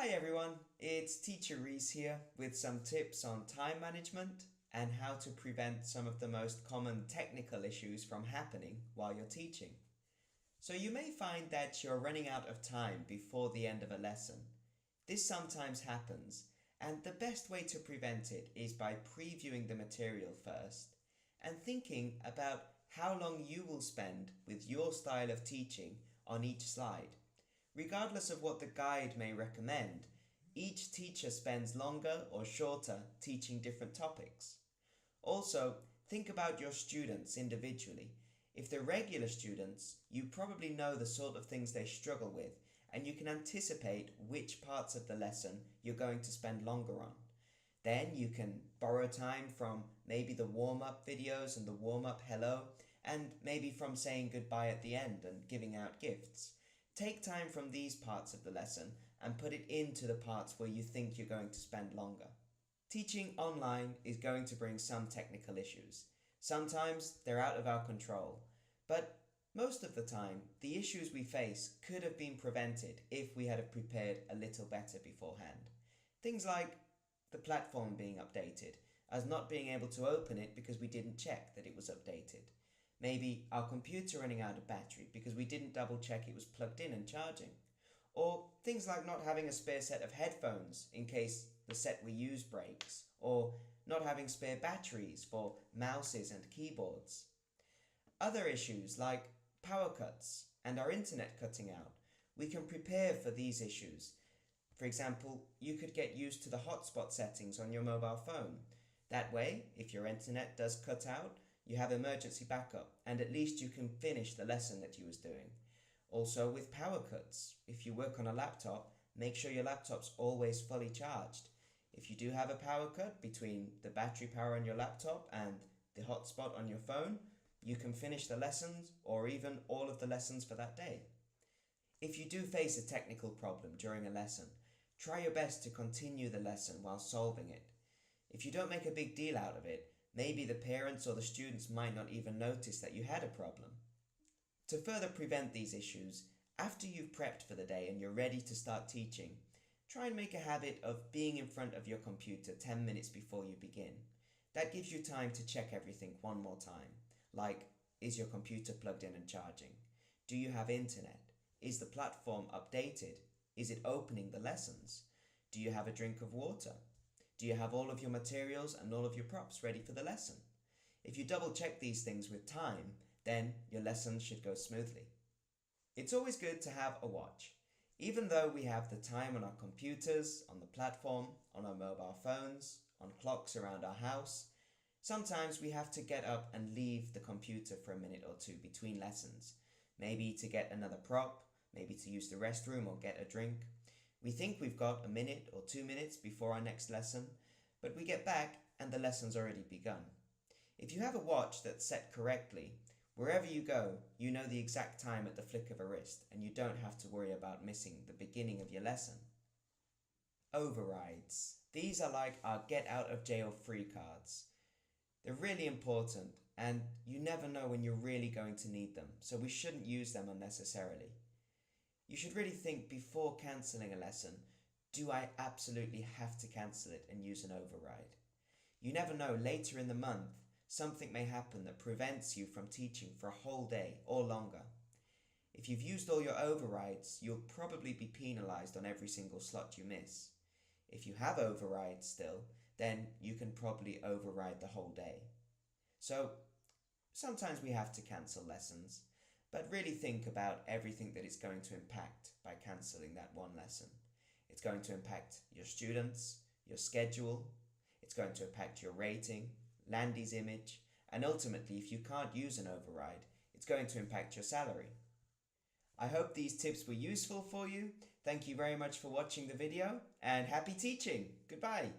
Hi everyone, it's teacher Reece here with some tips on time management and how to prevent some of the most common technical issues from happening while you're teaching. So you may find that you're running out of time before the end of a lesson. This sometimes happens, and the best way to prevent it is by previewing the material first and thinking about how long you will spend with your style of teaching on each slide. Regardless of what the guide may recommend, each teacher spends longer or shorter teaching different topics. Also, think about your students individually. If they're regular students, you probably know the sort of things they struggle with, and you can anticipate which parts of the lesson you're going to spend longer on. Then you can borrow time from maybe the warm-up videos and the warm-up hello, and maybe from saying goodbye at the end and giving out gifts. Take time from these parts of the lesson and put it into the parts where you think you're going to spend longer. Teaching online is going to bring some technical issues. Sometimes they're out of our control, but most of the time the issues we face could have been prevented if we had prepared a little better beforehand. Things like the platform being updated, us not being able to open it because we didn't check that it was updated. Maybe our computer running out of battery because we didn't double check it was plugged in and charging. Or things like not having a spare set of headphones in case the set we use breaks, or not having spare batteries for mouses and keyboards. Other issues like power cuts and our internet cutting out, we can prepare for these issues. For example, you could get used to the hotspot settings on your mobile phone. That way, if your internet does cut out, you have emergency backup, and at least you can finish the lesson that you was doing. Also with power cuts, if you work on a laptop, make sure your laptop's always fully charged. If you do have a power cut between the battery power on your laptop and the hotspot on your phone, you can finish the lessons or even all of the lessons for that day. If you do face a technical problem during a lesson, try your best to continue the lesson while solving it. If you don't make a big deal out of it, maybe the parents or the students might not even notice that you had a problem. To further prevent these issues, after you've prepped for the day and you're ready to start teaching, try and make a habit of being in front of your computer 10 minutes before you begin. That gives you time to check everything one more time, like, is your computer plugged in and charging? Do you have internet? Is the platform updated? Is it opening the lessons? Do you have a drink of water? Do you have all of your materials and all of your props ready for the lesson? If you double check these things with time, then your lesson should go smoothly. It's always good to have a watch. Even though we have the time on our computers, on the platform, on our mobile phones, on clocks around our house, sometimes we have to get up and leave the computer for a minute or two between lessons. Maybe to get another prop, maybe to use the restroom or get a drink. We think we've got a minute or 2 minutes before our next lesson, but we get back and the lesson's already begun. If you have a watch that's set correctly, wherever you go, you know the exact time at the flick of a wrist, and you don't have to worry about missing the beginning of your lesson. Overrides. These are like our get out of jail free cards. They're really important, and you never know when you're really going to need them, so we shouldn't use them unnecessarily. You should really think before cancelling a lesson, do I absolutely have to cancel it and use an override? You never know, later in the month, something may happen that prevents you from teaching for a whole day or longer. If you've used all your overrides, you'll probably be penalised on every single slot you miss. If you have overrides still, then you can probably override the whole day. So, sometimes we have to cancel lessons, but really think about everything that it's going to impact by cancelling that one lesson. It's going to impact your students, your schedule, it's going to impact your rating, Landi's image, and ultimately, if you can't use an override, it's going to impact your salary. I hope these tips were useful for you. Thank you very much for watching the video, and happy teaching! Goodbye!